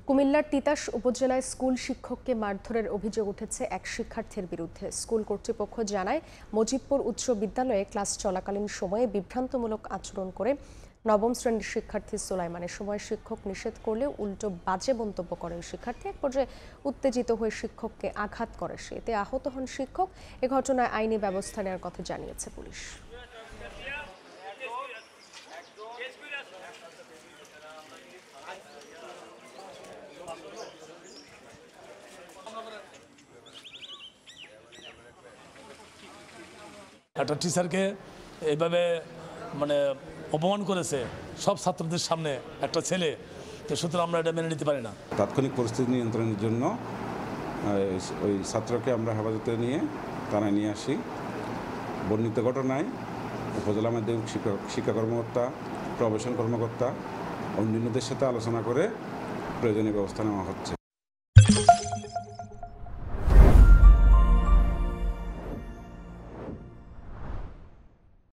কুমিল্লার তিতাস উপজেলায় স্কুল শিক্ষককে মারধরের অভিযোগ উঠেছে এক শিক্ষার্থীর বিরুদ্ধে। স্কুল কর্তৃপক্ষ জানায়, মজিদপুর উচ্চ বিদ্যালয়ে ক্লাস চলাকালীন সময়ে বিভ্রান্তমূলক আচরণ করে নবম শ্রেণীর শিক্ষার্থী সোলাইমানের সময় শিক্ষক নিষেধ করলেও উল্টো বাজে মন্তব্য করেন শিক্ষার্থী। এক পর্যায়ে উত্তেজিত হয়ে শিক্ষককে আঘাত করে সে। এতে আহত হন শিক্ষক। এ ঘটনায় আইনি ব্যবস্থা নেওয়ার কথা জানিয়েছে পুলিশ। একটা টিচারকে এইভাবে অপমান করেছে সব ছাত্রদের সামনে একটা ছেলে, তো সুতরাং আমরা এটা মেনে নিতে পারি না। তাৎক্ষণিক পরিস্থিতি নিয়ন্ত্রণের জন্য ওই ছাত্রকে আমরা হেফাজতে নিয়ে থানায় নিয়ে আসি। বর্ণিত ঘটনায় উপজেলা মাধ্যমিক শিক্ষা কর্মকর্তা, প্রবেশন কর্মকর্তা অন্যান্যদের সাথে আলোচনা করে প্রয়োজনীয় ব্যবস্থা নেওয়া হচ্ছে।